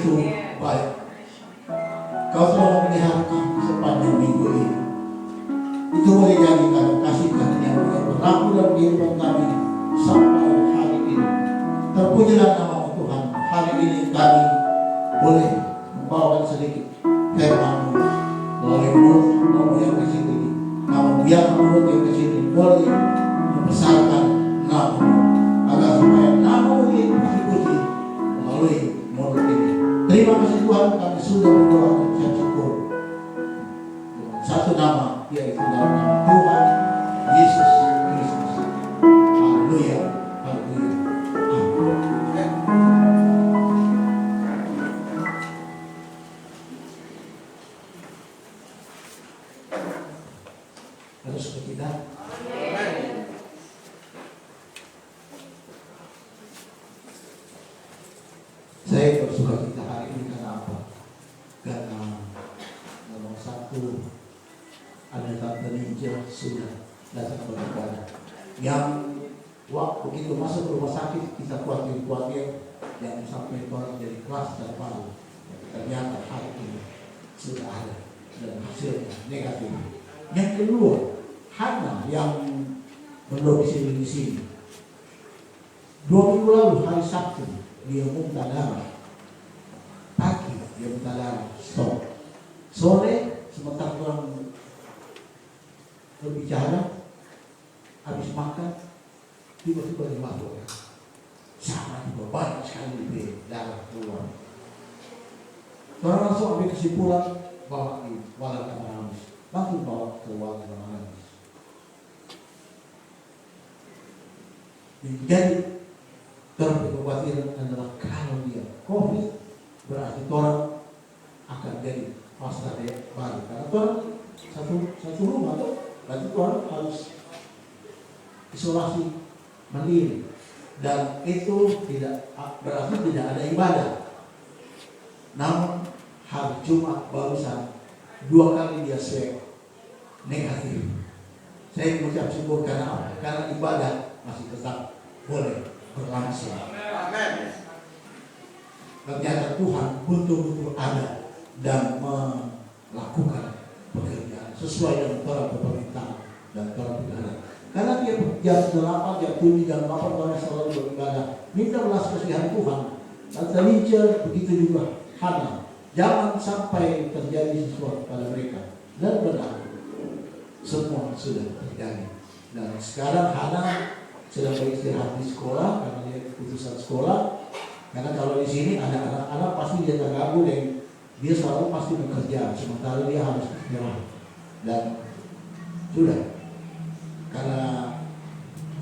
begitu baik. Kau telah memelihara kami sepanjang minggu ini. Itu boleh jadi karena kasih karunia yang berlaku dalam kehidupan kami sampai hari ini. Terpujilah nama Tuhan. Hari ini kami boleh membawakan sedikit firman-Mu melalui mulut yang kecil ini. Namun biar mulut yang kecil ini boleh membesarkan nama-Mu, agar supaya nama-Mu dipuji-puji melalui mulut ini. Terima kasih Tuhan, kami sudah berdoa dan ucap syukur dengan satu nama, yaitu dalam nama Tuhan Yesus Kristus. Haleluya, haleluya. Amin. Harus kita. Saya bersuka cita hari ini karena apa? Karena nomor satu ada Tante Ninja sudah datang beribadah. Yang waktu begitu masuk rumah sakit kita khawatir yang sampai orang jadi kelas dan malu. Ternyata hari ini sudah ada dan hasilnya negatif. Yang kedua, Hana yang berdomisili di sini. 2 minggu lalu hari Sabtu dia muntah darah. Pagi dia muntah darah. Stop. Sore sebentar orang berbicara, habis makan tiba-tiba dia masuk. Sama juga banyak sekali darah keluar. Orang langsung ambil kesimpulan bawa di walau Kamaranus, langsung bawa ke walau Kamaranus. Jadi kekhawatiran adalah kalau dia COVID berarti orang akan jadi masalah baru. Karena orang satu rumah tuh, berarti orang harus isolasi mandiri dan itu tidak berarti tidak ada ibadah. Namun hari Jumat barusan 2 kali dia swab negatif. Saya mengucap syukur karena ibadah masih tetap boleh berlangsung. Ternyata Tuhan betul-betul ada dan melakukan pekerjaan sesuai dengan Torah pemerintahan dan Torah pidana. Karena dia jam 8, jam 7, jam 8 orang selalu beribadah. Minta belas kasihan Tuhan. Dan Talitha begitu juga Hana. Jangan sampai terjadi sesuatu pada mereka. Dan benar, semua sudah terjadi. Dan sekarang Hana sedang beristirahat di sekolah karena dia keputusan sekolah. Karena kalau di sini ada anak-anak pasti dia terganggu dan dia selalu pasti bekerja, sementara dia harus istirahat. Dan sudah karena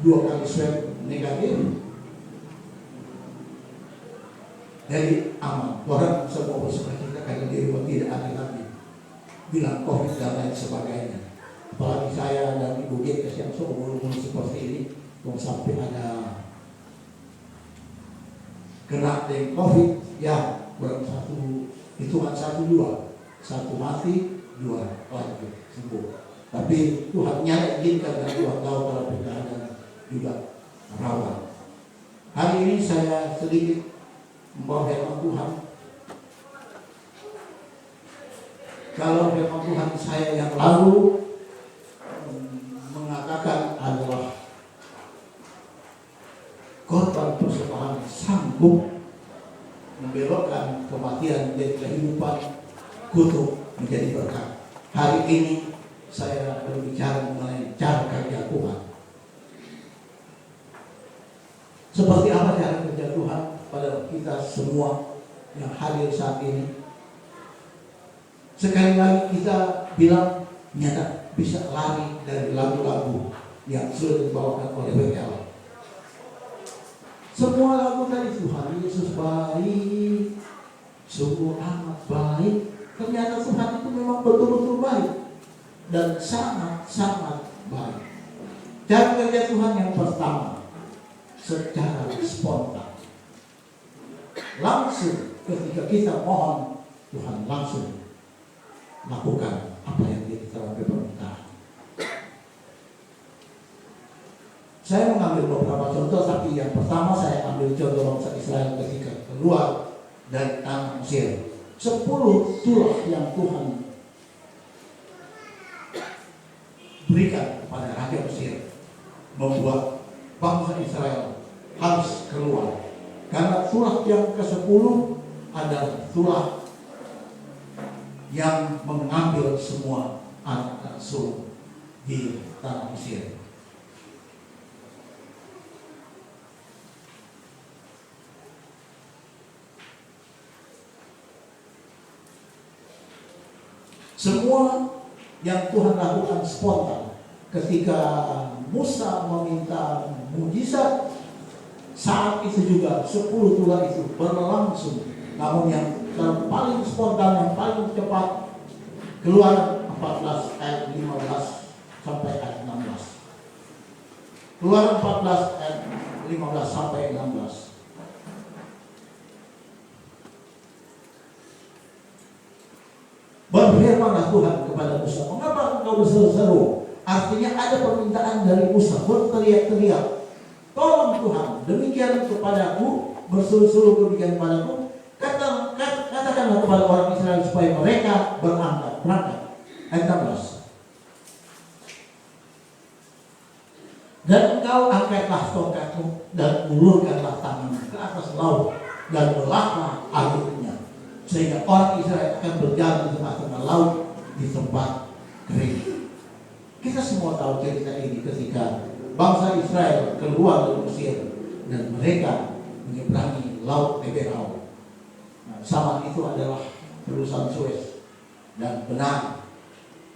2 kali swab negatif, jadi aman. Orang semua bersukacita karena di rumah tidak ada lagi bilang COVID dan lain sebagainya. Apalagi saya dan Ibu Gekes yang seumur-umur seperti ini, kalau sampai ada kena dengan COVID, ya kurang hitungan 1-2, 1 mati, 2 lagi sembuh. Tapi Tuhan nyata izinkan dan Tuhan tahu kalau keadaan juga rawan. Hari ini saya sedikit membawa firman Tuhan. Kalau firman Tuhan saya yang lalu mengatakan adalah korban persembahan sanggup membelokkan kematian menjadi kehidupan, kutuk menjadi berkat. Hari ini saya berbicara mengenai cara kerja Tuhan. Seperti apa cara kerja Tuhan pada kita semua yang hadir saat ini? Sekali lagi kita bilang nyata bisa lari dari lagu-lagu yang sudah dibawakan oleh WL. Semua lagu tadi Tuhan Yesus baik, sungguh amat baik. Ternyata Tuhan itu memang betul-betul baik dan sangat-sangat baik. Cara kerja Tuhan yang pertama secara spontan. Langsung ketika kita mohon, Tuhan langsung lakukan apa yang kita permintaan. Saya mengambil beberapa contoh, tapi yang pertama saya ambil contoh bangsa Israel ketika keluar dari tanah Mesir. 10 tulah yang Tuhan berikan kepada Raja Mesir membuat bangsa Israel harus keluar. Karena tulah yang ke-10 adalah tulah yang mengambil semua anak sulung di tanah Mesir. Semua yang Tuhan lakukan spontan. Ketika Musa meminta mujizat, saat itu juga 10 tulah itu berlangsung. Namun yang paling spontan, yang paling cepat, Keluaran 14 ayat 15 sampai ayat 16. Keluaran 14 ayat 15 sampai 16. Berfirmanlah Tuhan kepada Musa, mengapa engkau berseru-seru? Artinya ada permintaan dari Musa, berteriak-teriak, tolong Tuhan, demikian kepadaku, berseru-seru demikian kepadaku. Katakanlah kepada orang Israel supaya mereka berangkat. Ayat 16. Dan engkau angkatlah tongkatmu dan ulurkanlah tanganmu ke atas laut dan belahlah airnya, sehingga orang Israel akan berjalan di tengah-tengah laut di tempat kering. Kita semua tahu cerita ini ketika bangsa Israel keluar dari Mesir dan mereka menyeberangi laut Eberau. Zaman itu adalah terusan Suez, dan benar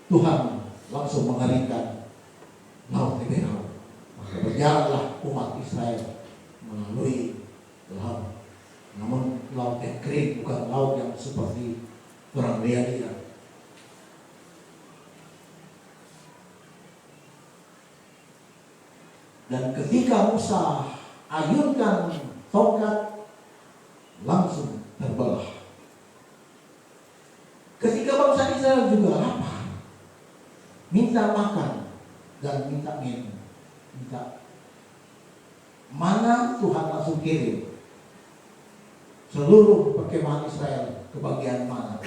Tuhan langsung mengeringkan laut Eberau. Maka berjalanlah umat Israel melalui laut. Namun laut yang kering, bukan laut yang seperti orang lihat-lihat. Dan ketika Musa ayunkan tongkat, langsung terbelah. Ketika bangsa Israel juga lapar, minta makan dan minta minum, minta mana, Tuhan langsung kirim seluruh perkemahan Israel ke bagian mana.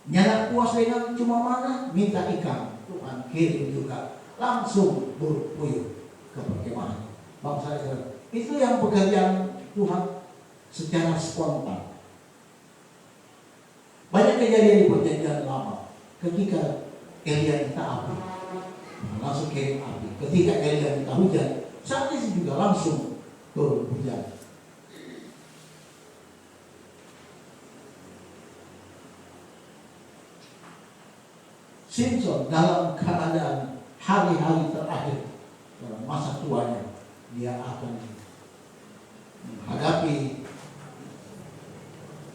Nyana puas dengan cuma mana, minta ikan, Tuhan kirim juga langsung burung puyuh ke perkemahan bangsa Israel. Itu yang pekerjaan Tuhan secara spontan. Banyak kejadian di perjanjian lama. Ketika Elia minta api, langsung kirim api. Ketika Elia minta hujan, saat itu juga langsung turun hujan. Simpson dalam keadaan hari-hari terakhir dalam masa tuanya, dia akan menghadapi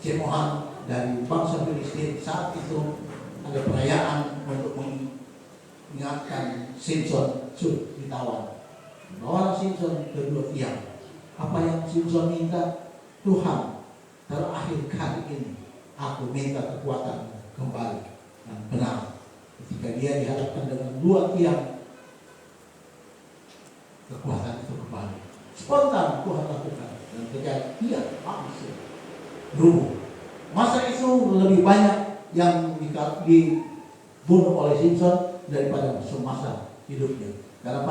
cemoohan dari bangsa Filistin. Saat itu ada perayaan untuk mengingatkan Simpson ditawan. Bawa Simpson ke dua tiang. Apa yang Simpson minta? Tuhan, terakhir kali ini aku minta kekuatan kembali. Dan benar, ketika dia dihadapkan dengan dua tiang, kekuatan itu kembali. Spontan Tuhan lakukan, dan ketika dia langsung rubuh. Masa itu lebih banyak yang dibunuh oleh Simpson daripada semasa hidupnya. Karena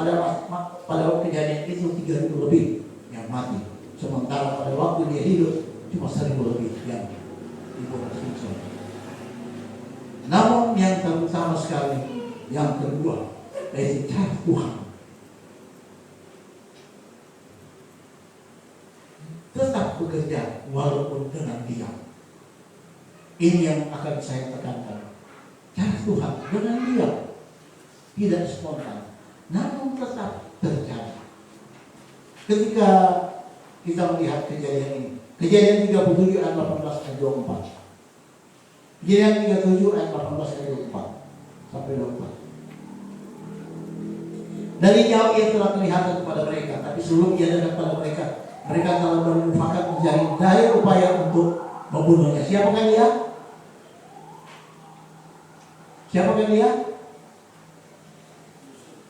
pada kejadian itu 3.000 lebih yang mati. Sementara pada waktu dia hidup cuma 1.000 lebih yang dibunuh Simpson. Namun yang terutama sekali, yang kedua, yaitu cara Tuhan tetap bekerja walaupun dengan diam. Ini yang akan saya tekankan. Cara Tuhan dengan diam, tidak spontan, namun tetap terjadi. Ketika kita melihat kejadian ini, Kejadian 37 ayat 18 ayat 24. Kejadian 37 ayat 18 ayat 24 sampai 24. Dari jauh ia telah kelihatan kepada mereka, tapi sebelum ia datang kepada mereka, mereka telah bermufakat mencari daya upaya untuk membunuhnya. Siapakah dia? Siapakah dia?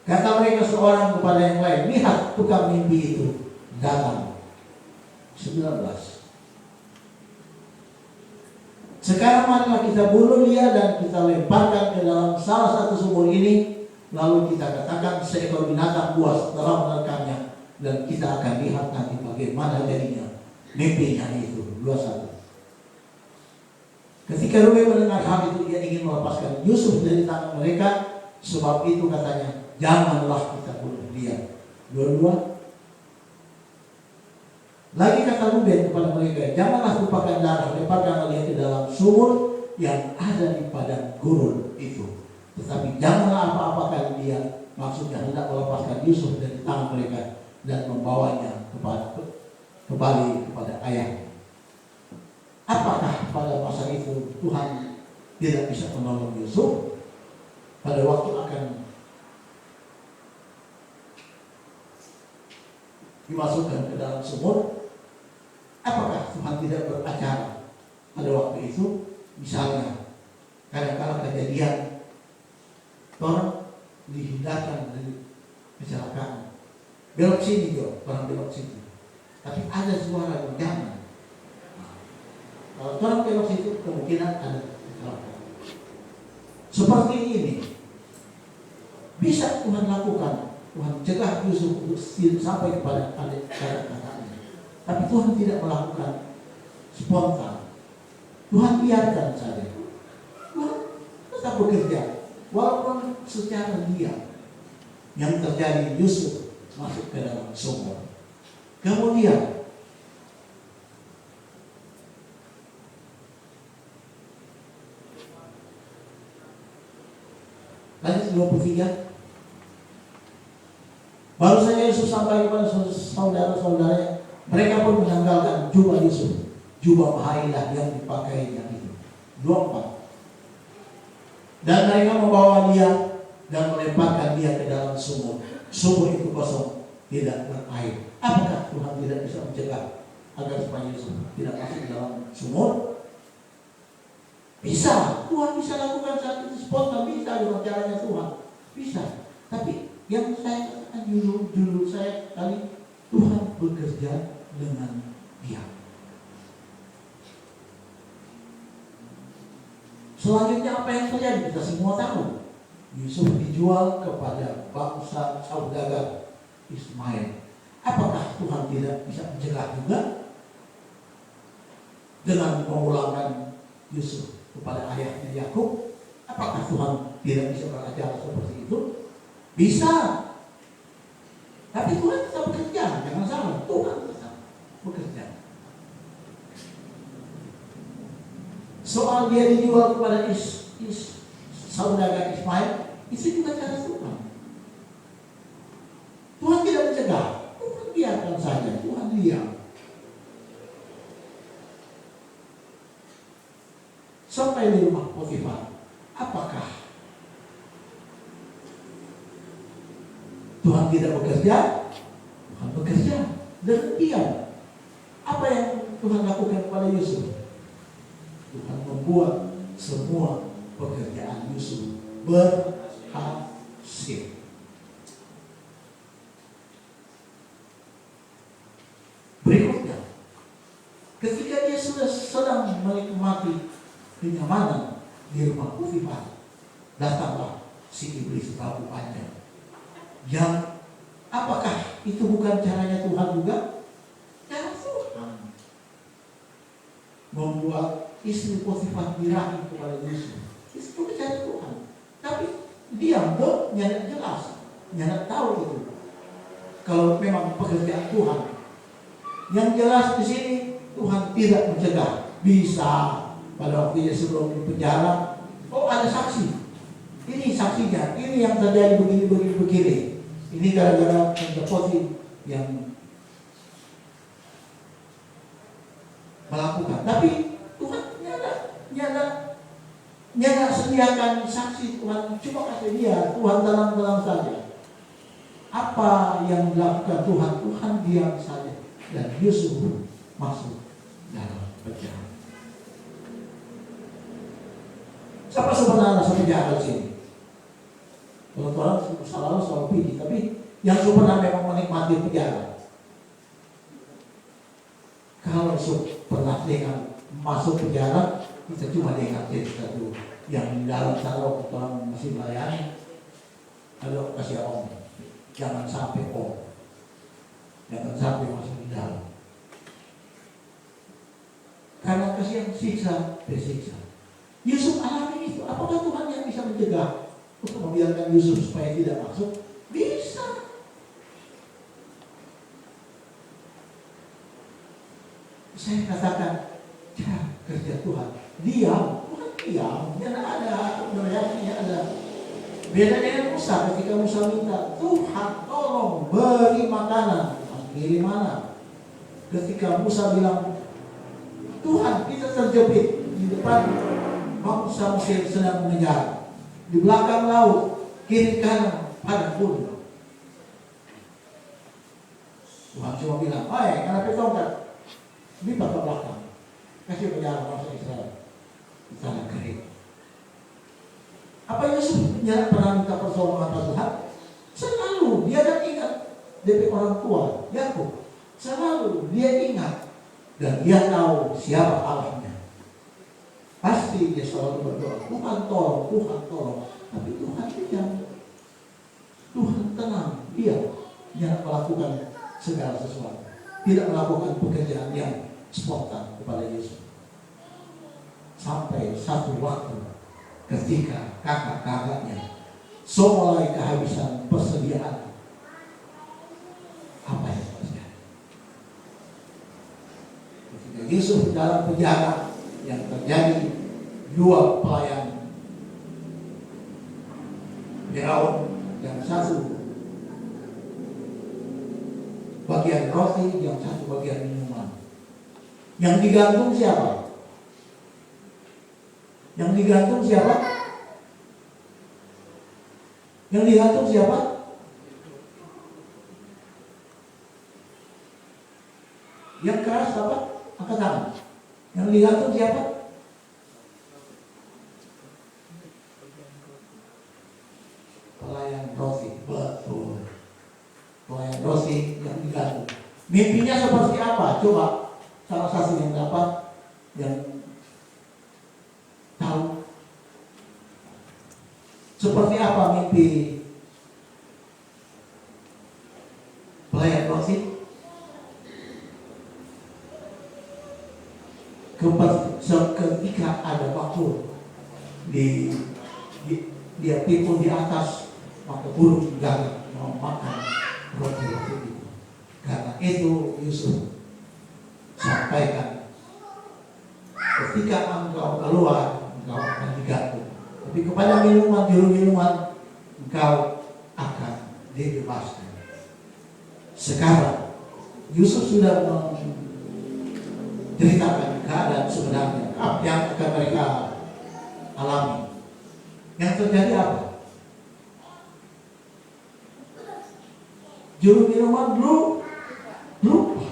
Kata mereka seorang kepada yang lain, lihat tukang mimpi itu datang. 19. Sekarang marilah kita bunuh dia dan kita lemparkan ke dalam salah satu sumur ini. Lalu kita katakan seekor binatang buas telah menerkamnya. Dan kita akan lihat nanti bagaimana jadinya mimpinya itu. 21. Ketika Ruben mendengar hal itu, ia ingin melepaskan Yusuf dari tangan mereka. Sebab itu katanya, janganlah kita bunuh dia. 22. Lagi kata Ruben kepada mereka, janganlah tumpahkan darah, lemparkanlah dia ke dalam sumur yang ada di padang gurun itu. Tetapi janganlah apa-apakan dia, maksudnya hendak melepaskan Yusuf dari tangan mereka dan membawanya kembali kepada ayahnya. Apakah pada masa itu Tuhan tidak bisa menolong Yusuf? Pada waktu akan dimasukkan ke dalam sumur, apakah Tuhan tidak beracara pada waktu itu? Misalnya, kadang-kadang kejadian orang dihindarkan dari kecelakaan, belok sini jo, orang belok sini, tapi ada suara yang jangan. Kalau orang belok situ kemungkinan ada kecelakaan. Seperti ini bisa Tuhan lakukan. Tuhan cegah Yusuf untuk sampai kepada adik-adiknya. Tapi Tuhan tidak melakukan spontan. Tuhan biarkan saja. Tuhan tetap bekerja. Walaupun secara diam. Yang terjadi Yusuf masuk ke dalam sumur. Kemudian lanjut 23. Baru saja Yusuf sampai kepada saudara-saudaranya, mereka pun menanggalkan jubah Yusuf, jubah mahailah yang dipakainya itu. 24. Dan mereka membawa dia dan melemparkan dia ke dalam sumur. Sumur itu kosong, tidak berair. Apakah Tuhan tidak bisa mencegah agar supaya Yusuf tidak masuk dalam sumur? Bisa, Tuhan bisa lakukan saat itu spontan, bisa dengan caranya Tuhan, bisa. Tapi yang saya katakan judul saya kali, Tuhan bekerja dengan diam. Selanjutnya apa yang terjadi? Kita semua tahu. Yusuf dijual kepada bangsa saudagar Ismail. Apakah Tuhan tidak bisa mencegah juga dengan memulangkan Yusuf kepada ayahnya Yakub? Apakah Tuhan tidak bisa beracara seperti itu? Bisa. Tapi Tuhan tetap bekerja, jangan salah. Tuhan tetap bekerja. Soal dia dijual kepada saudagar Ismail, itu juga cara Tuhan. Tuhan tidak mencegah, Tuhan biarkan saja, Tuhan diam. Sampai di rumah Potifar, apakah Tuhan tidak bekerja? Tuhan bekerja dan diam. Apa yang Tuhan lakukan kepada Yusuf? Tuhan membuat semua pekerjaan Yusuf berhasil. Berikutnya, ketika dia sudah sedang menikmati kenyamanan di rumah Potifar, datanglah si iblis bau panjang. Yang apakah itu bukan caranya Tuhan juga? Cara Tuhan membuat istri Potifar birahi kepada Yusuf. Itu cara Tuhan. Tapi diam dong, nyadak jelas, nyadak tahu itu. Kalau memang pekerjaan Tuhan, yang jelas di sini Tuhan tidak mencegah. Bisa pada waktu dia sebelum di penjara, oh ada saksi. Ini saksinya, ini yang terjadi begini. Ini gara-gara Potifar yang melakukan. Tapi Tuhan nyada sediakan saksi. Tuhan cuma kasih dia, Tuhan dalam saja. Apa yang dilakukan Tuhan diam saja. Dan Yusuf masuk dalam penjara. Siapa sebenarnya penjara di sini? Kalau orang selalu pilih, tapi yang pernah memang menikmati penjara. Kalau pernah dengan masuk penjara, itu Kita cuma diingatin satu yang di dalam kalau Tuhan masih melayani, kalau kasih om, jangan sampai om, jangan sampai masih di dalam. Karena kasihan siksa bersiksa. Yusuf alami itu. Apakah Tuhan yang bisa mencegah untuk membiarkan Yusuf supaya tidak masuk? Bisa. Saya katakan, kerja Tuhan diam, Tuhan diam. Dia ada, reaksinya ada. Beda dengan Musa, ketika Musa minta, Tuhan tolong beri makanan, kirim mana? Ketika Musa bilang, Tuhan kita terjepit di depan bangsa Mesir sedang mengejar, di belakang laut, kiri kanan padang gurun. Tuhan cuma bilang, kenapa tongkat? Lipat ke belakang, kasih penjara bangsa Israel di tanah kering. Apa Yusuf pernah minta pertolongan pada Tuhan? Selalu dia kan ingat dari orang tua Yakub. Selalu dia ingat dan dia tahu siapa Allahnya. Pasti dia selalu berdoa, Tuhan tolong, Tuhan tolong. Tapi Tuhan diam, Tuhan tenang, diam. Dia melakukan segala sesuatu, tidak melakukan pekerjaan yang spontan kepada Yesus. Sampai satu waktu ketika kakak-kakaknya mulai kehabisan persediaan, apa yang terjadi? Ketika Yusuf dalam penjara, yang terjadi dua pelayan Firaun, yang satu bagian roti, yang satu bagian minuman. Yang digantung siapa? Yang digantung siapa? Yang digantung siapa? Yang keras apa? Angkat tangan. Yang digantung siapa? Pelayan roti. Betul. Pelayan roti yang digantung. Mimpinya seperti apa? Coba salah satu yang dapat, yang tahu seperti apa mimpi pelayan roti? Ketika ada waktu dia pikul di atas, maka burung gagak mau makan roti-roti itu. Karena itu Yusuf sampaikan, ketika engkau keluar, engkau akan digantung. Tapi kepada minuman engkau akan dibebaskan. Sekarang Yusuf sudah menceritakan keadaan sebenarnya, apa yang akan mereka alami. Yang terjadi apa? Juru minuman lupa.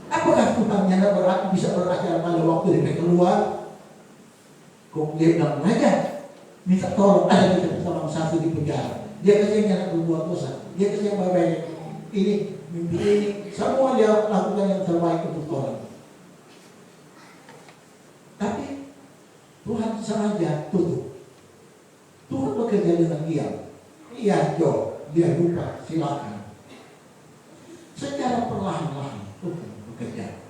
Apakah Tuhan yang bisa berakhir pada waktu dia keluar? Kok dia bilang aja, minta tolong, ada kita bersama satu di penjara. Dia kasih yang berbuat dosa, dia kasih yang baik ini, mimpi ini, semua dia lakukan yang terbaik untuk orang. Tapi Tuhan sengaja tutup. Tuhan bekerja dengan diam. Iya, dia lupa, silakan. Secara perlahan-lahan Tuhan bekerja.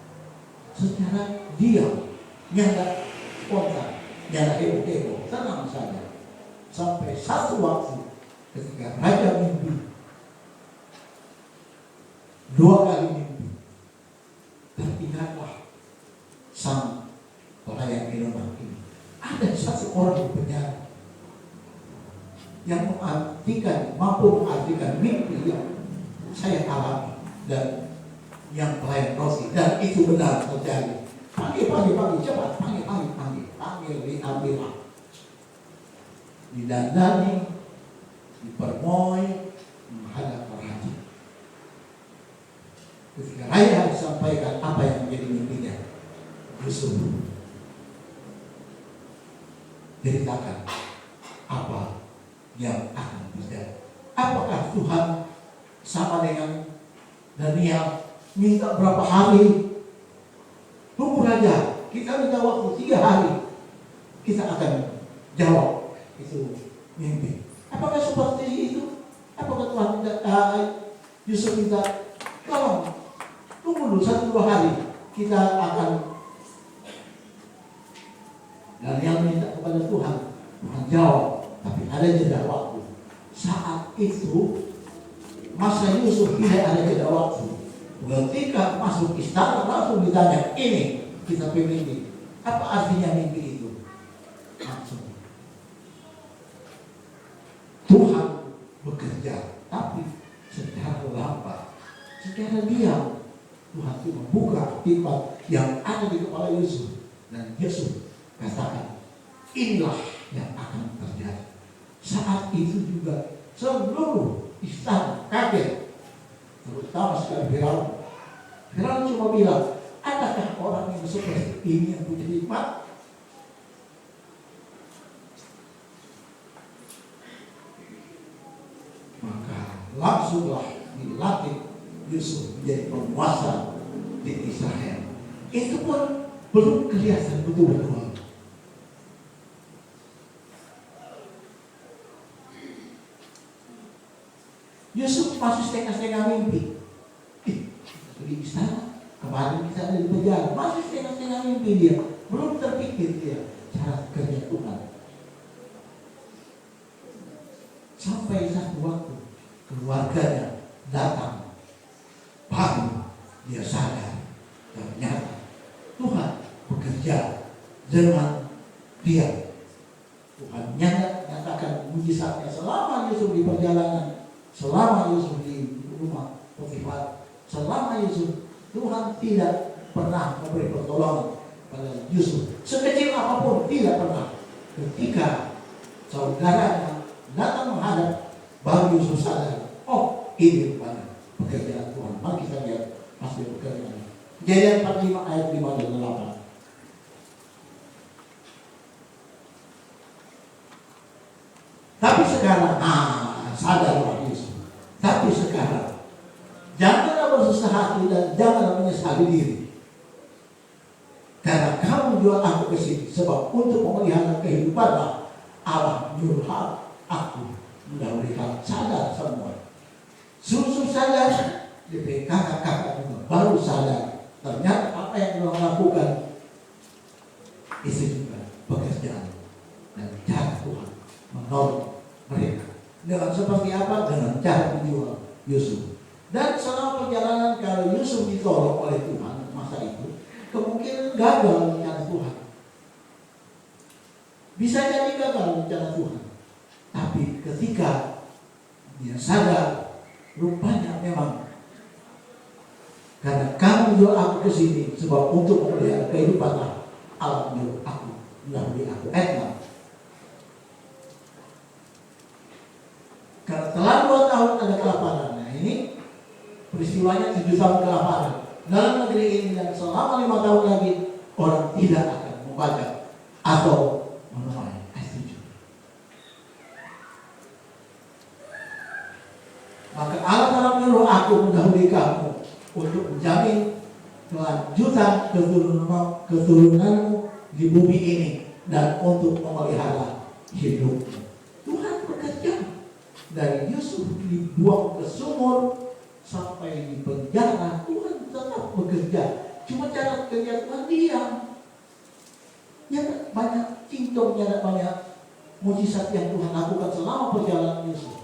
Secara diam, nyata spontan, nyata heboh-heboh, tenang saja. Sampai satu waktu ketika raja mimpi, dua kali mimpi, teringatlah sang pelayan minuman ini. Ada satu orang di penjara yang mampu mengartikan mimpi yang saya alami dan yang pelayan roti, dan itu benar terjadi. Panggil, cepat, panggil, diambillah, didandani, dipermoi, menghadap raja. Ketika raja disampaikan apa yang menjadi mimpinya, Yusuf ceritakan apa yang akan terjadi. Apakah Tuhan sama dengan Daniel minta berapa hari? Tunggu raja, kita minta waktu 3 hari, kita akan jawab itu mimpi. Apakah seperti itu? Apakah Tuhan minta, Yusuf minta, tolong tunggu dulu 1-2 hari, kita akan, dan yang minta kepada Tuhan, Tuhan jawab. Tapi ada jeda waktu. Saat itu masa Yusuf tidak ada jeda waktu. Ketika masuk istana langsung ditanya, ini kita mimpi. Apa artinya mimpi itu? Langsung Tuhan bekerja, tapi secara lambat, secara diam. Tuhan itu membuka hikmat yang ada di kepala Yusuf, dan Yusuf katakan, inilah yang akan terjadi. Saat itu juga seluruh istana kaget, terutama sekali Firaun. Firaun cuma bilang, adakah orang yang seperti ini yang punya hikmat? Maka langsunglah dilatih Yusuf menjadi penguasa di Israel. Itu pun belum kelihatan betul-betul. Yusuf masih setengah-setengah mimpi. Di istana, kemarin kita ada di penjara, masih setengah-setengah mimpi dia. Belum terpikir dia cara kerja Tuhan. Sampai satu waktu keluarganya datang, baru dia sadar ternyata Tuhan bekerja dengan dia. Tuhan nyatakan mujizatnya selama Yusuf di perjalanan. Selama Yusuf di rumah Potifar, selama Yusuf, Tuhan tidak pernah memberi pertolongan pada Yusuf. Sekecil apapun tidak pernah. Ketika saudaranya datang menghadap, baru Yusuf sadar, oh ini rupanya pekerjaan Tuhan. Mari kita lihat hasil pekerjaan. Kejadian 45 ayat 5 dan 8. Tapi sekarang, sadarlah Yesus. Tapi sekarang, janganlah bersusah hati dan janganlah menyesali diri. Karena kamu jual aku ke sini, sebab untuk memelihara kehidupanlah Allah menyuruh aku mendahului kamu. Sadar semua. Susu sadar, DP kakak-kakak juga baru sadar. Ternyata apa yang telah lakukan itu juga pekerjaan dan cara Tuhan menolong mereka. Dengan seperti apa? Dengan cara menjual Yusuf. Dan selama perjalanan kalau Yusuf ditolong oleh Tuhan masa itu, kemungkinan gagal rencana Tuhan. Bisa jadi gagal rencana Tuhan. Tapi ketika dia sadar, rupanya memang karena kamu jual aku ke sini sebab untuk memelihara kehidupanlah Allah menyuruh aku melalui aku. Karena telah 2 tahun ada kelaparan. Nah ini peristiwanya 7 tahun kelaparan dalam negeri ini, dan selama 5 tahun lagi orang tidak akan membaca atau menuai. Maka Allah telah menyuruh aku mendahului kamu untuk menjamin kelanjutan keturunanmu di bumi ini dan untuk memelihara hidupmu. Tuhan bekerja. Dari Yusuf dibuang ke sumur sampai di penjara, Tuhan tetap bekerja. Cuma cara kerja Tuhan diam. Ya banyak cincongnya, banyak mujizat yang Tuhan lakukan selama perjalanan Yusuf.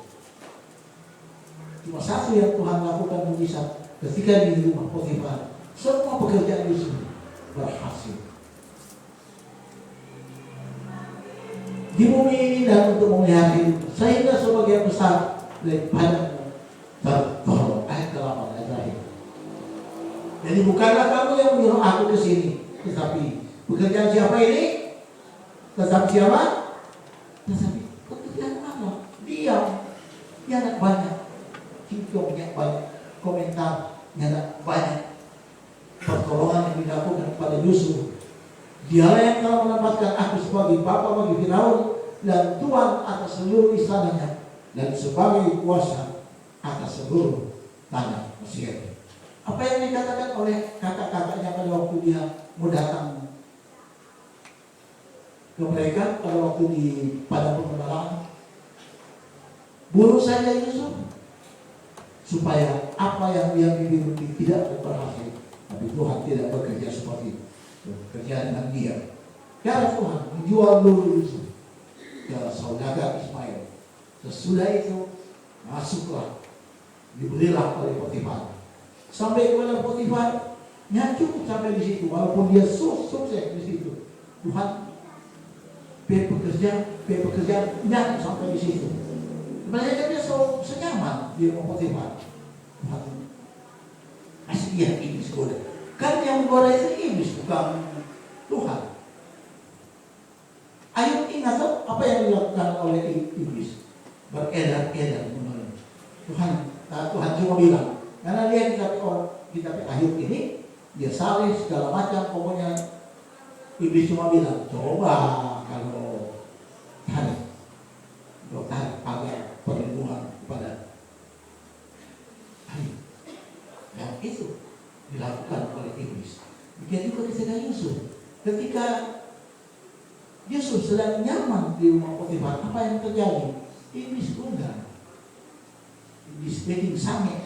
Cuma satu yang Tuhan lakukan mujizat ketika di rumah Potifar. Semua pekerjaan Yusuf berhasil. Di bumi ini dan untuk memelihara hidup, sehingga sebagian besar daripada tertolong. Ayat 8 ayat terakhir. Jadi bukanlah kamu yang menyuruh aku ke sini, tetapi pekerjaan siapa ini? Tetap siapa? Tetapi pekerjaan Allah. Diam. Tidak banyak cincongnya, banyak komentar, tidak banyak pertolongan yang dilakukan kepada Yusuf. Dialah yang telah menempatkan aku sebagai bapa bagi Firaun dan tuan atas seluruh istananya dan sebagai kuasa atas seluruh tanah Mesir. Apa yang dikatakan oleh kakak-kakaknya pada waktu dia mau datang ke mereka pada waktu di padang pengembaraan. Bunuh saja Yusuf supaya apa yang dia miliki tidak berhasil. Tapi Tuhan tidak bekerja seperti itu. Bekerja dengan dia. Karena Tuhan menjual dulu Yusuf ke saudagar Ismail. Sesudah itu masuklah, diberilah oleh Potifar. Sampai kepada Potifar, cukup sampai di situ. Walaupun dia sukses di situ, Tuhan pekerja nyata sampai di situ. Sebenarnya dia senyaman di rumah Potifar. Tuhan kasih dia iblis goda. Kan yang goda itu iblis, bukan Tuhan. Ayo ingat apa yang dilakukan oleh iblis. Beredar-edar. Tuhan cuma bilang, karena dia kita Ayub ini, dia saleh segala macam, pokoknya iblis cuma bilang, coba kalau tarik agar perlindungan kepada Ayub. Yang itu dilakukan oleh iblis. Begitu juga ketika Yusuf. Ketika Yusuf sedang nyaman di rumah Potifar, apa yang terjadi? Iblis undang. Iblis bikin sange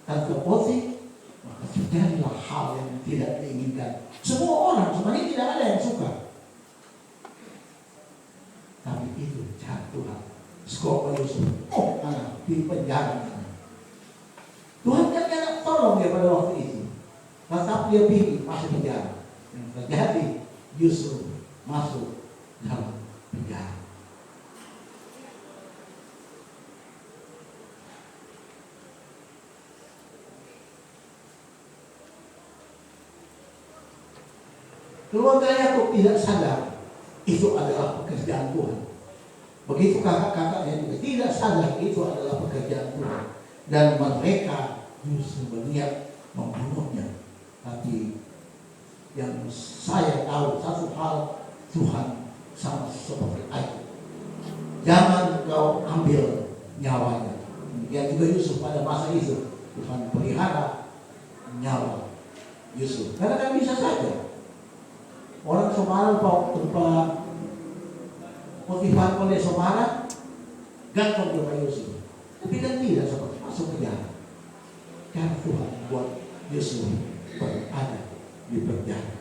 Tante Poti, maka terjadilah hal yang tidak diinginkan. Semua orang sebenarnya tidak ada yang suka. Tapi itu cara Tuhan. Skop Yusuf, di penjara. Tuhan kan tolong dia pada waktu itu. Tetap dia pilih masuk penjara. Yang terjadi Yusuf masuk dalam penjara. Keluarga Yakub tidak sadar itu adalah pekerjaan Tuhan. Begitu kakak-kakaknya juga tidak sadar itu adalah pekerjaan Tuhan. Dan mereka justru berniat membunuhnya. Tapi yang saya tahu satu hal, Tuhan sama seperti Ayub. Jangan kau ambil nyawanya. Yang juga Yusuf pada masa itu, Tuhan pelihara nyawa Yusuf. Karena kan bisa saja orang Somara berupa Potifar oleh Somara gantung kepada Yusuf. Tapi kan tidak seperti masuk penjara. Karena Tuhan buat Yusuf berada di penjara.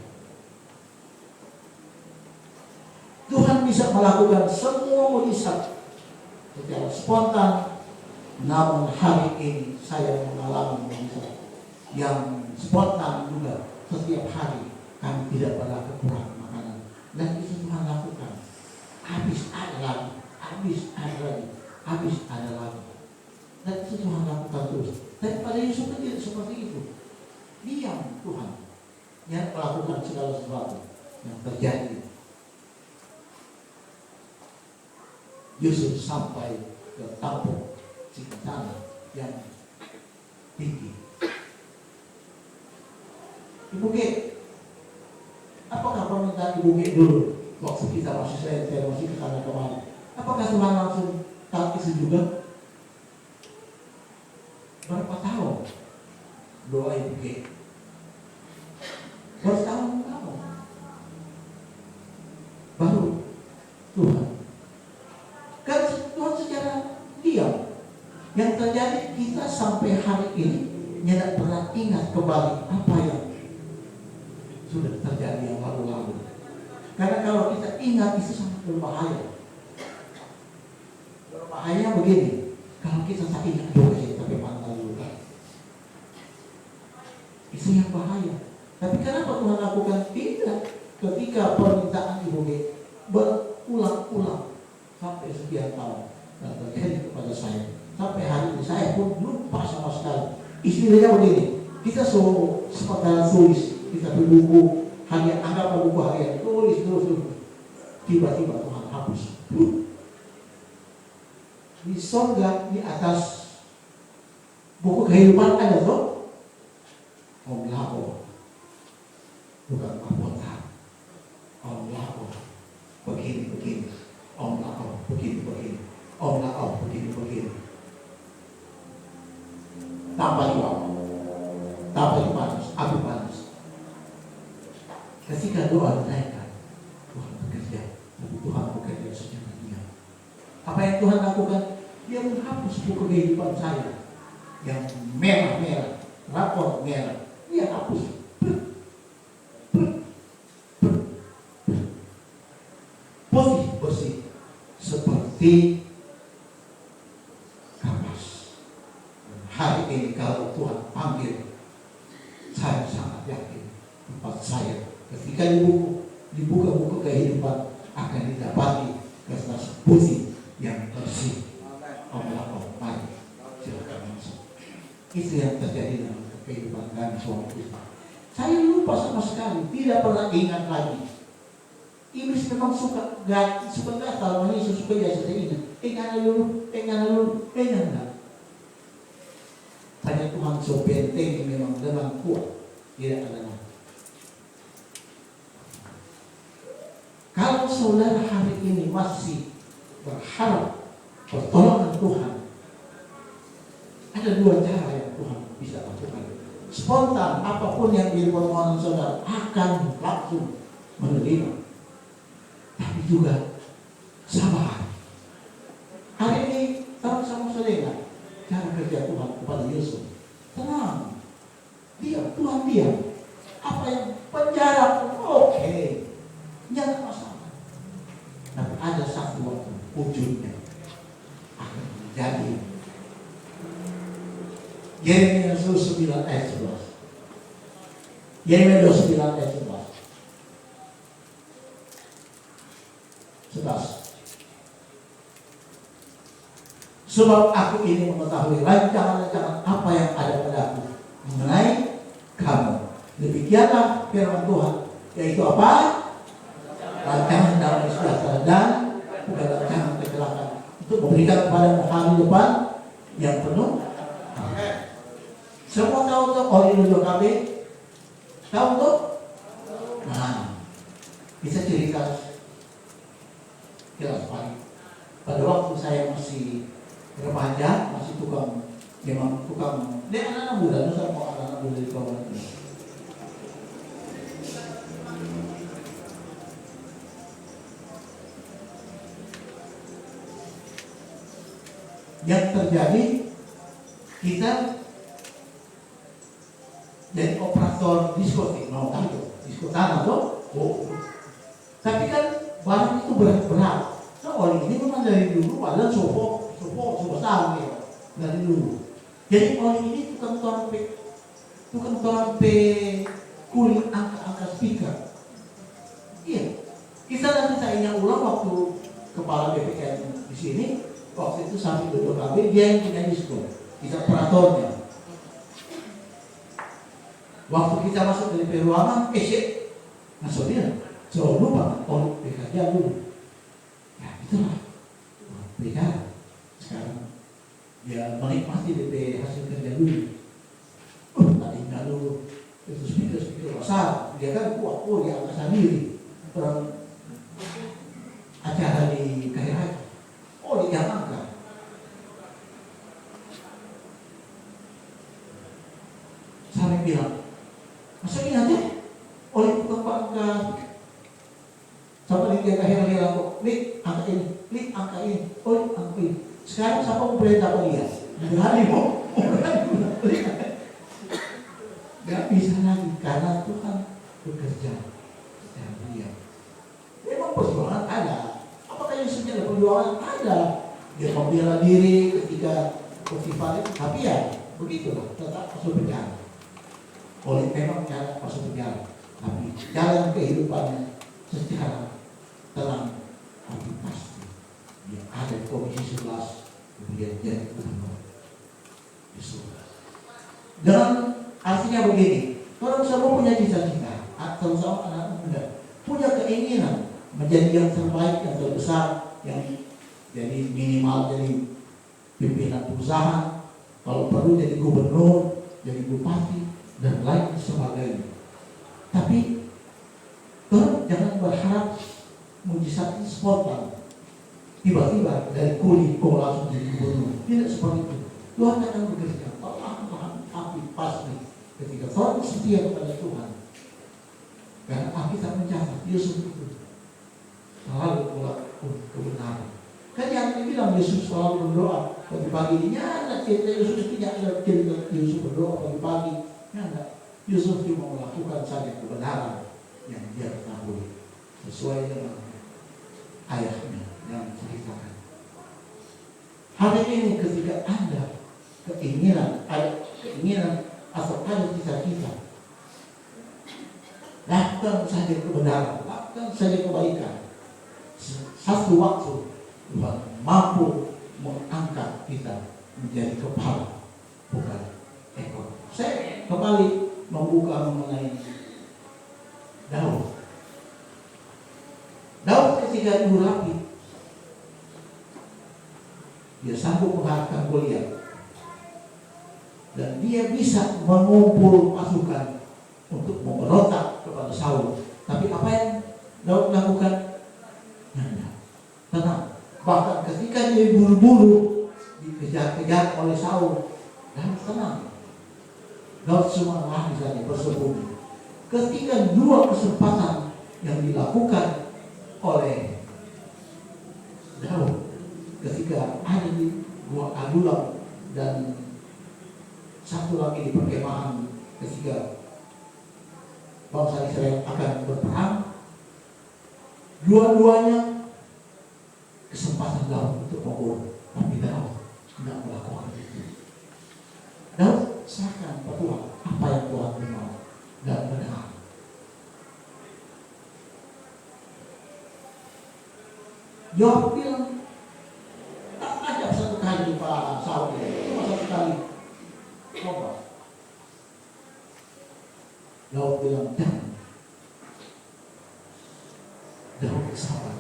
Tuhan bisa melakukan semua mujizat secara spontan. Namun hari ini saya mengalami mujizat yang spontan juga. Setiap hari kami tidak pernah kekurangan makanan. Dan itu Tuhan lakukan. Habis ada lagi, habis ada lagi, habis ada lagi. Dan itu Tuhan lakukan terus. Tapi pada Yusuf tidak seperti itu. Diam Tuhan yang melakukan segala sesuatu yang terjadi. Yusuf sampai ke tampuk Singkatana yang tinggi. Ibu G, apakah permintaan Ibu G dulu waktu kita saya masih ke sana kemarin? Apakah Tuhan langsung taat itu juga? Berapa tahun doa Ibu G? Bertahun-tahun baru Tuhan. Kan Tuhan secara diam. Yang terjadi kita sampai hari ini tidak pernah ingat kembali apa yang sudah terjadi yang lalu-lalu. Karena kalau kita ingat itu sangat berbahaya. Berbahaya begini, kalau kita tak ingat doa tapi pantas dulu kan. Itu yang bahaya. Tapi kenapa Tuhan lakukan? Tidak. Ketika permintaan Ibu G berulang-ulang sampai sekian tahun dan terjadi kepada saya. Sampai hari ini saya pun lupa sama sekali. Istilahnya begini, kita seperti tulis, kita di buku hanya anggap buku harian, tulis terus. Tiba-tiba Tuhan hapus. Di sorga, di atas buku kehidupan ada tuh Om Lao, bukan Apotar. Om Lao begini, Om Lao begini, Om Lao begini. Tanpa dipanas, api panas. Ketika doa dinaikkan, Tuhan yang Tuhan lakukan? Dia menghapus buku kehidupan saya yang merah-merah, rapor merah. Dia hapus. Putih bersih seperti kapas. Hari ini kalau Tuhan panggil, saya sangat yakin tempat saya ketika dibuka buku kehidupan akan didapati kertas putih yang bersih. Allah baik. Silakan masuk. Itu yang terjadi dalam kehidupan kami suami istri. Saya lupa sama sekali, tidak pernah ingat lagi. Iblis memang suka gatal, manusia suka biasa ingat. Jangan dulu. Hanya Tuhan so benteng memang dengan kuat, tidak ada lagi. Kalau saudara hari ini masih berharap pertolongan Tuhan, ada dua cara yang Tuhan bisa lakukan. Spontan, apapun yang menjadi permohonan saudara akan langsung menerima. Tapi juga sabar. Hari ini taruh sama saudara cara kerja Tuhan kepada Yesus. Tenang, diam, Tuhan diam. Apa yang penjara pun oke, jangan masalah. Tapi ada satu waktu wujudnya akan menjadi. Yeremia 29 ayat 11. Yeremia 29 ayat 11. 11. Sebab aku ini mengetahui rancangan-rancangan apa yang ada padaku mengenai kamu. Demikianlah firman Tuhan, yaitu apa? Rancangan damai sejahtera dan bukan rancangan kecelakaan, untuk memberikan kepadamu hari depan yang penuh. Semua tahu tuh Oli Nujo KB? Tahu tuh? Nah, bisa cerita jelas Pak. Pada waktu saya masih remaja, masih tukang, dia anak-anak muda, saya mau anak-anak muda di bawah itu. Yang terjadi, kita jadi operator diskotik, mau tahu disko tanah tuh. Oh. Tapi kan barang itu berat-berat. Nah, Oli ini memang dari dulu padahal sopo tahu ya dari dulu. Jadi Oli ini tukang torpe kulit angka speaker. Iya. Kita nanti saya ingat ulang waktu kepala BPN di sini, waktu itu sambil duduk KB, dia yang punya disko, kita operatornya. Waktu kita masuk dari ruangan, masuk dia, jauh lupa, bekerja dulu. Ya itulah, bekerja. Sekarang dia menikmati DP hasil kerja dulu. Tadi enggak dulu, itu speaker besar, dia kan kuat, dia angkat sendiri. Orang acara di KRI, dia angkat. Saya bilang, masa ini aja oleh tukang pangkat sampai dia hilang kok, angka ini, angka ini. Sekarang siapa mau perintah apa dia? Berani mau gak bisa lagi karena Tuhan bekerja dan dia. Memang perjuangan ada. Apakah Yesus ada perjuangan? Ada. Dia membela diri ketika festival itu, tapi ya begitulah, tetap masuk penjara. Oleh memang cara masuk penjara, tapi jalan kehidupannya secara tenang, tapi pasti dia ada di Komisi 11, kemudian jadi gubernur di surga. Dan artinya begini, orang semua punya cita-cita, atau sama anak muda punya keinginan menjadi yang terbaik, yang terbesar, yang jadi minimal jadi pimpinan perusahaan, kalau perlu jadi gubernur, jadi bupati, dan lain sebagainya. Tapi orang jangan berharap mujizat itu spontan, tiba-tiba dari kuli kau langsung jadi gubernur. Tidak seperti itu. Tuhan akan bekerja perlahan-lahan, tapi pasti ketika orang setia kepada Tuhan. Karena Alkitab mencatat Yesus itu selalu melakukan kebenaran. Kan yang ini bilang Yesus selalu berdoa pagi-pagi. Nyata cerita Yesus tidak ada cerita Yesus berdoa pagi-pagi. Nyata Yesus cuma melakukan saja kebenaran yang dia ketahui sesuai dengan ayahnya yang ceritakan. Hari ini ketika Anda ada keinginan atau ada cita-cita, lakukan saja kebenaran, lakukan saja kebaikan. Satu waktu Tuhan mampu mengangkat kita menjadi kepala, bukan ekor. Saya kembali membuka mengenai Daud. Daud ketika diurapi, dia sanggup mengalahkan Goliat, dan dia bisa mengumpul pasukan untuk memberontak kepada Saul. Tapi apa yang Daud lakukan? Tenang. Bahkan ketika dia buru-buru dikejar-kejar oleh Saul, Daud tenang. Daud cuma lari saja bersembunyi. Ketika dua kesempatan yang dilakukan oleh Daud, ketika ada di Gua Adulam dan satu lagi di perkemahan ketika bangsa Israel akan berperang, dua-duanya kesempatan Daud untuk membunuh, tapi Daud tidak melakukan itu. Daud serahkan kepada Tuhan apa yang Tuhan mau dan benar. Yoab bilang, tak ada satu kali Pak Saul, cuma satu kali. Coba. Daud bilang, jangan. Daud sabar.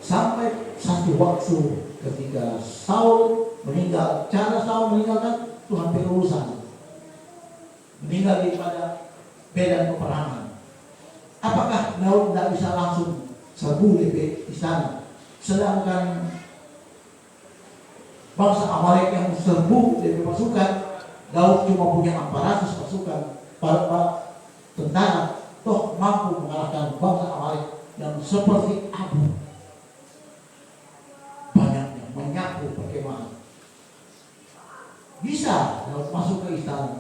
Sampai satu waktu ketika Saul meninggal, cara Saul meninggalkan Tuhan berurusan. Meninggal daripada medan peperangan. Apakah Daud tidak bisa langsung serbu di sana? Sedangkan bangsa Amalek yang serbu dari pasukan, Daud cuma punya 400 pasukan, para tentara, toh mampu mengalahkan bangsa Amalek yang seperti abu, banyaknya menyapu perkemahan. Bisa Daud masuk ke istana.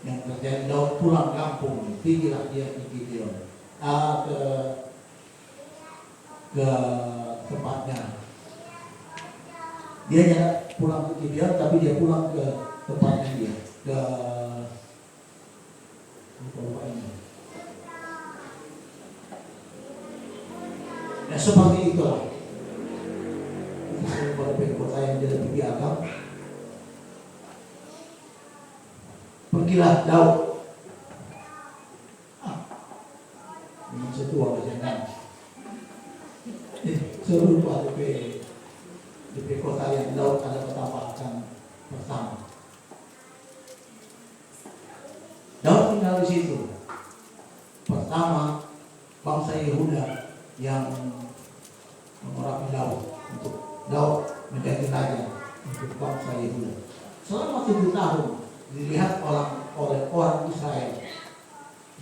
Yang terjadi, Daud pulang kampung, tinggilah dia di Gibeon, ke tempatnya. Dia jangan pulang ke Gibeon, tapi dia pulang ke tempatnya dia, ke ini. Nah, seperti itulah. Itu semua kota yang jadi piagam. Pergilah Daud. Memang setua jangan. Serupa di kota yang Daud ada petapaan pertama. Daud tinggal di situ. Pertama, bangsa Yehuda yang mengurapi Daud untuk Daud menjadi raja untuk bangsa Yehuda. Selama 7 tahun dilihat oleh orang Israel,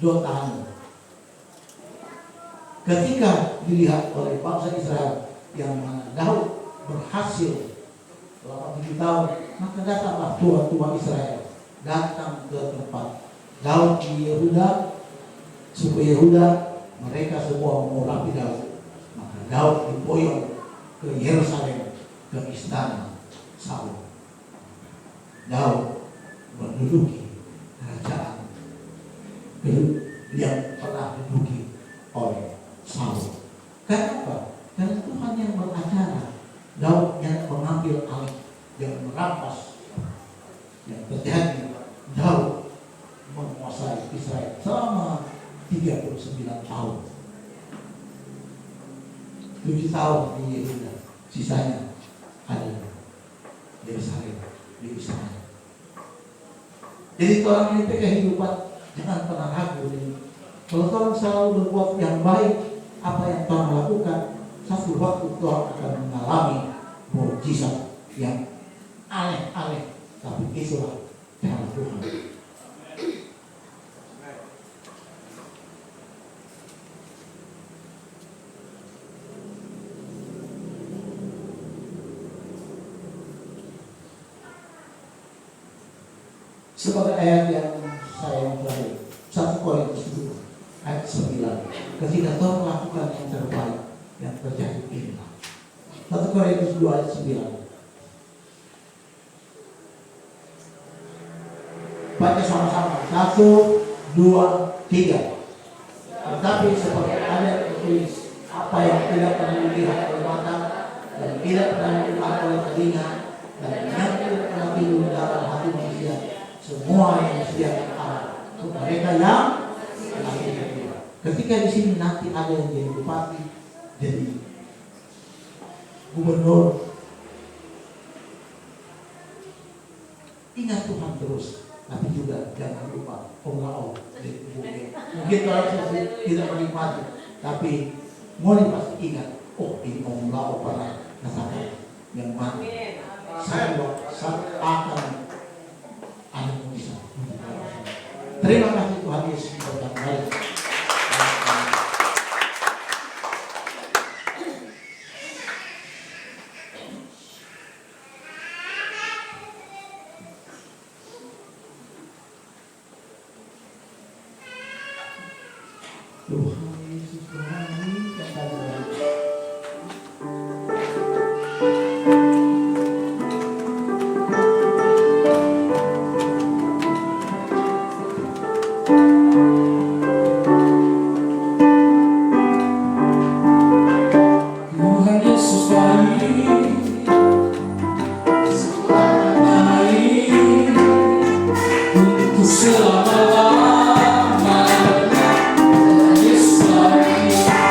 Dotan. Ketika dilihat oleh bangsa Israel yang mana Daud berhasil selama 7 tahun, maka datanglah tua-tua Israel datang ke tempat Daud di Yehuda, suku Yehuda, mereka semua mengurapi Daud. Maka Daud diboyong ke Yerusalem, ke istana Saul. Daud menduduki kerajaan yang pernah diduduki oleh Saul. Kenapa? Karena Tuhan yang beracara, Daud yang mengambil alih, yang merampas. Yang terjadi, Daud menguasai Israel selama 39 tahun. 7 tahun di Yehuda, sisanya ada di Yerusalem, di Israel. Jadi orang ini kehidupan, jangan pernah ragu. Kalau orang selalu berbuat yang baik, apa yang Tuhan lakukan, satu waktu Tuhan akan mengalami mukjizat yang aneh-aneh. Tapi itulah cara Tuhan. sebagai ayat yang saya pelajari 1 Korintus 2 ayat 9. Ketika Tuhan melakukan yang terbaik, yang terjadi inilah. 1 Korintus 2 ayat 9. Baca sama-sama. 1, 2, 3. Tetapi seperti ada yang tertulis, apa yang tidak pernah dilihat oleh mata dan tidak pernah didengar oleh telinga dan yang tidak pernah timbul dalam hati manusia, semua yang disediakan Allah untuk mereka yang lahir kedua. Ketika di sini nanti ada yang jadi bupati, jadi gubernur, ingat Tuhan terus, tapi juga jangan lupa Allah. Mungkin kalau saya tidak menikmati, tapi mulai pasti ingat, oh ini Allah pernah katakan yang mana saya akan anak bisa. Terima kasih Tuhan Yesus berkati. Tuhan Yesus berkati. Selama-lamanya Yesus baik.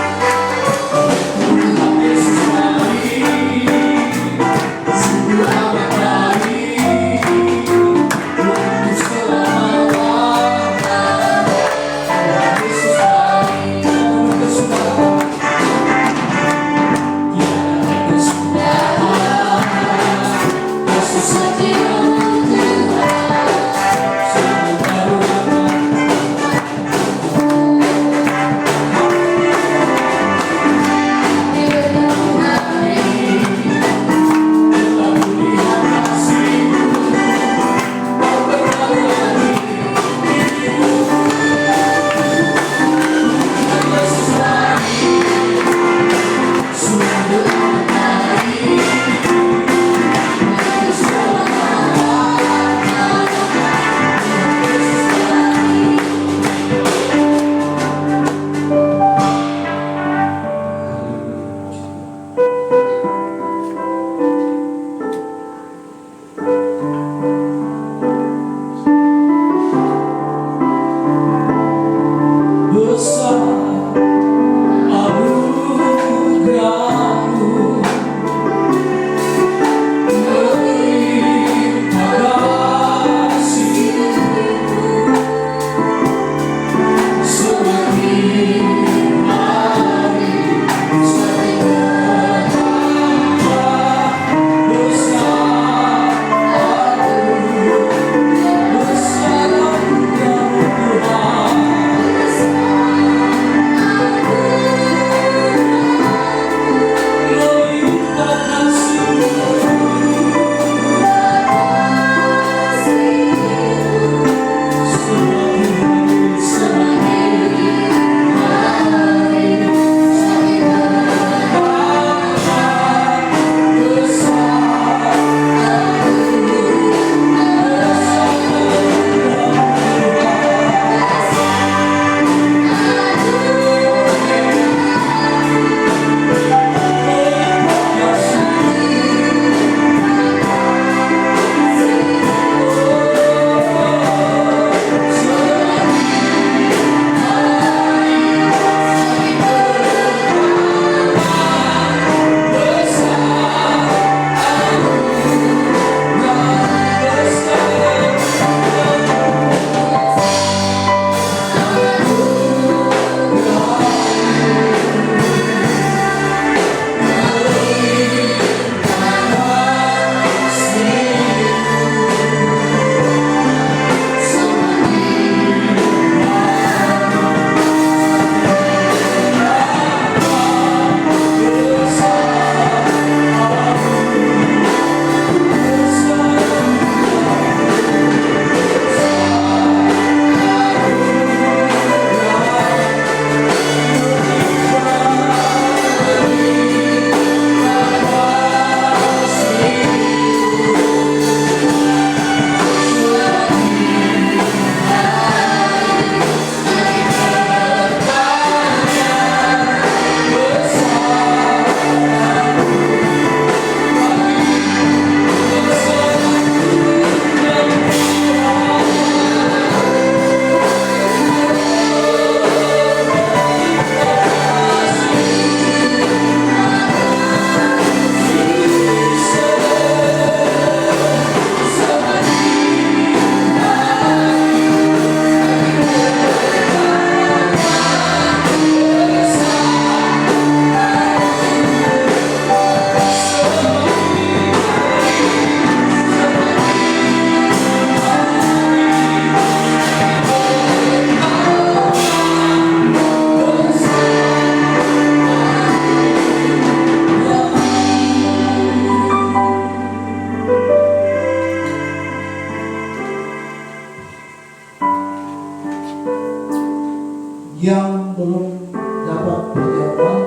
yang belum dapat perjamuan,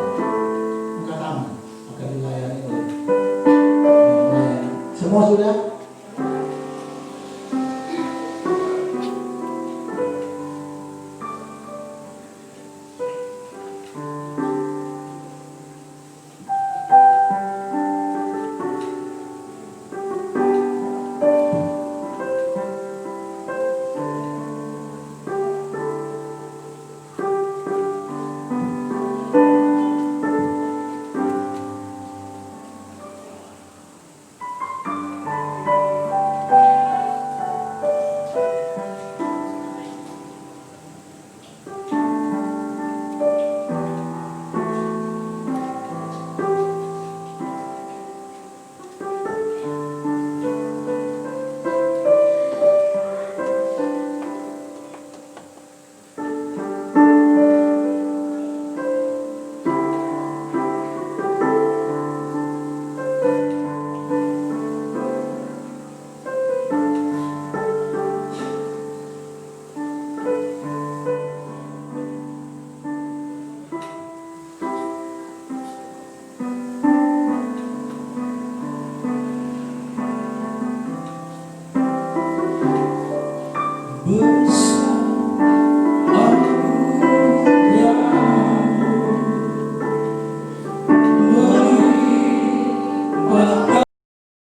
angkat tangan akan dilayani oleh yang lain. Semua sudah?